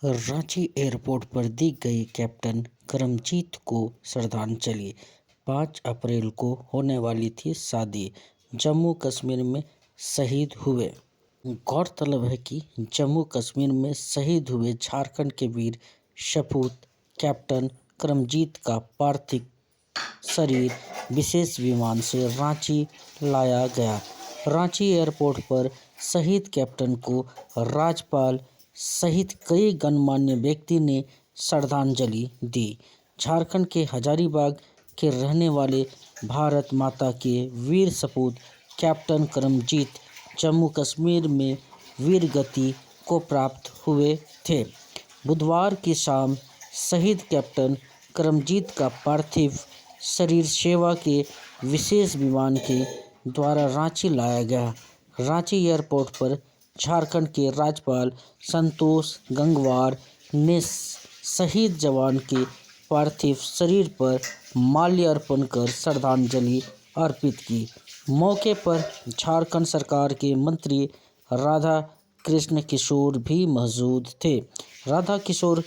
Ranchi airport पर दी गई captain Karamjit को श्रद्धांजलि। 5 अप्रैल को होने वाली थी शादी, जम्मू कश्मीर में शहीद हुए। गौरतलब है कि जम्मू कश्मीर में शहीद हुए झारखंड के वीर सपूत कैप्टन करमजीत का पार्थिव शरीर विशेष विमान से रांची लाया गया। रांची एयरपोर्ट पर शहीद कैप्टन को राज्यपाल सहित कई गणमान्य व्यक्ति ने श्रद्धांजलि दी। झारखंड के हजारीबाग के रहने वाले भारत माता के वीर सपूत कैप्टन करमजीत जम्मू कश्मीर में वीर गति को प्राप्त हुए थे। बुधवार की शाम शहीद कैप्टन करमजीत का पार्थिव शरीर सेवा के विशेष विमान के द्वारा रांची लाया गया। रांची एयरपोर्ट पर झारखंड के राज्यपाल संतोष गंगवार ने शहीद जवान के पार्थिव शरीर पर माल्यार्पण कर श्रद्धांजलि अर्पित की। मौके पर झारखंड सरकार के मंत्री राधा कृष्ण किशोर भी मौजूद थे। राधा किशोर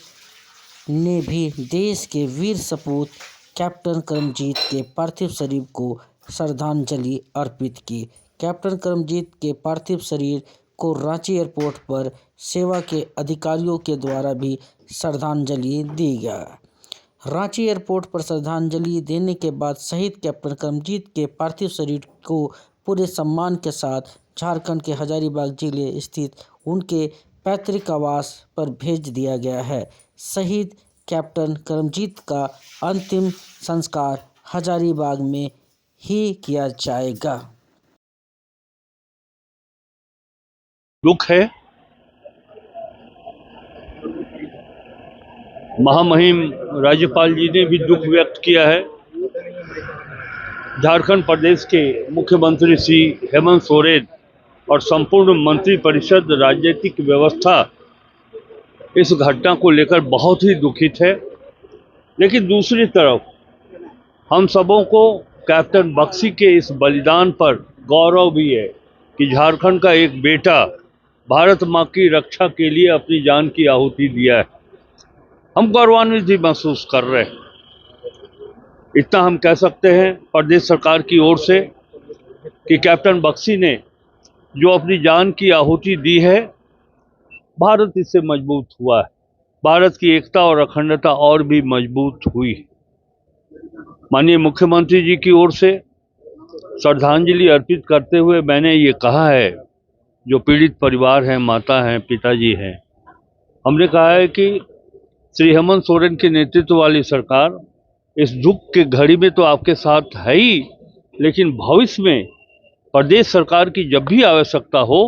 ने भी देश के वीर सपूत कैप्टन करमजीत के पार्थिव शरीर को श्रद्धांजलि अर्पित की। कैप्टन करमजीत के पार्थिव शरीर को रांची एयरपोर्ट पर सेवा के अधिकारियों के द्वारा भी श्रद्धांजलि दी गई। रांची एयरपोर्ट पर श्रद्धांजलि देने के बाद शहीद कैप्टन करमजीत के पार्थिव शरीर को पूरे सम्मान के साथ झारखंड के हजारीबाग जिले स्थित उनके पैतृक आवास पर भेज दिया गया है। शहीद कैप्टन करमजीत का अंतिम संस्कार हजारीबाग में ही किया जाएगा। दुख है, महामहिम राज्यपाल जी ने भी दुख व्यक्त किया है। झारखंड प्रदेश के मुख्यमंत्री श्री हेमंत सोरेन और संपूर्ण मंत्रिपरिषद राजनीतिक व्यवस्था इस घटना को लेकर बहुत ही दुखित है। लेकिन दूसरी तरफ हम सबों को कैप्टन बख्शी के इस बलिदान पर गौरव भी है कि झारखंड का एक बेटा भारत माँ की रक्षा के लिए अपनी जान की आहुति दिया है। हम गौरवान्वित भी महसूस कर रहे हैं। इतना हम कह सकते हैं प्रदेश सरकार की ओर से कि कैप्टन बख्शी ने जो अपनी जान की आहुति दी है, भारत इससे मजबूत हुआ है। भारत की एकता और अखंडता और भी मजबूत हुई। माननीय मुख्यमंत्री जी की ओर से श्रद्धांजलि अर्पित करते हुए मैंने ये कहा है, जो पीड़ित परिवार हैं, माता हैं, पिताजी हैं, हमने कहा है कि श्री हेमंत सोरेन के नेतृत्व वाली सरकार इस दुख के घड़ी में तो आपके साथ है ही, लेकिन भविष्य में प्रदेश सरकार की जब भी आवश्यकता हो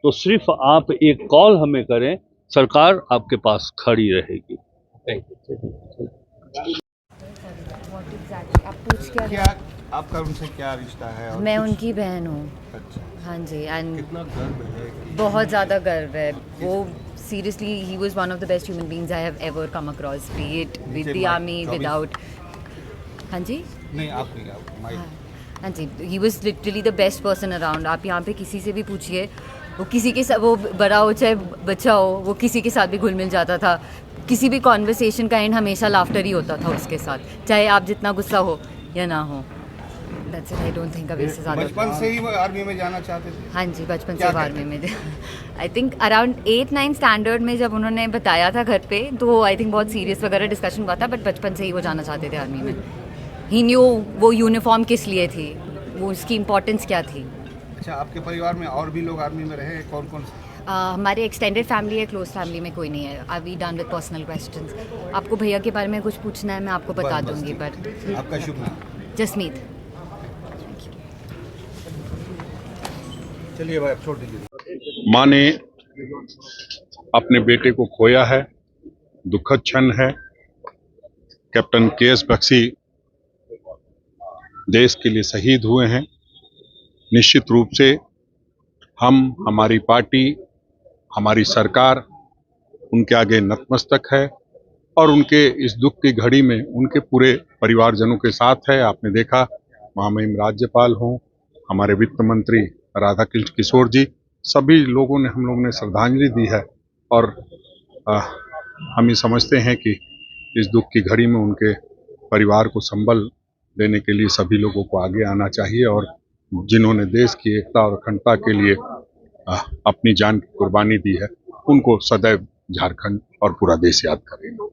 तो सिर्फ आप एक कॉल हमें करें, सरकार आपके पास खड़ी रहेगी। आप पूछ क्या आपका उनसे क्या रिश्ता है? और मैं उनकी बहन हूँ। अच्छा, हाँ जी। एंड कितना गर्व है कि बहुत ज़्यादा गर्व है। वो seriously he was one of the best human beings I have ever come across, be it with the army, without. हाँ जी, नहीं आप नहीं, आप माइक। हाँ जी, he was literally the best person around. आप यहाँ पे किसी से भी पूछिए, वो किसी के साथ, वो बड़ा हो चाहे बच्चा हो, वो किसी के साथ भी घुल मिल जाता था। किसी भी कॉन्वर्सेशन का एंड हमेशा लाफ्टर ही होता था उसके साथ, चाहे आप जितना गुस्सा हो या ना हो। That's it, I don't think अभी इससे ज़्यादा। बचपन से ही वो आर्मी में जाना चाहते थे? हाँ जी, बचपन से क्या आर्मी में। आई थिंक अराउंड 8-9 स्टैंडर्ड में जब उन्होंने बताया था घर पे, तो आई थिंक बहुत सीरियस वगैरह डिस्कशन हुआ था, बट बचपन से ही वो जाना चाहते थे आर्मी में। ही न्यू वो यूनिफॉर्म किस लिए थी, वो उसकी इम्पोर्टेंस क्या थी। अच्छा, आपके परिवार में और भी लोग आर्मी में रहे हैं? कौन कौन से? हमारे एक्सटेंडेड फैमिली है, क्लोज फैमिली में कोई नहीं है। I we done with personal questions. आपको भैया के बारे में कुछ पूछना है, मैं आपको बता दूंगी। बट आपका शुभ नाम? जसमीत। चलिए भाई, छोड़ दीजिए। माँ ने अपने बेटे को खोया है, दुखद क्षण है। Captain KS. बख्शी देश के लिए शहीद हुए हैं। निश्चित रूप से हम, हमारी पार्टी, हमारी सरकार उनके आगे नतमस्तक है और उनके इस दुख की घड़ी में उनके पूरे परिवारजनों के साथ है। आपने देखा, महामहिम राज्यपाल हों, हमारे वित्त मंत्री राधा कृष्ण किशोर जी, सभी लोगों ने, हम लोगों ने श्रद्धांजलि दी है। और हम ये समझते हैं कि इस दुख की घड़ी में उनके परिवार को संबल देने के लिए सभी लोगों को आगे आना चाहिए और जिन्होंने देश की एकता और अखंडता के लिए अपनी जान की कुर्बानी दी है, उनको सदैव झारखंड और पूरा देश याद करेगा।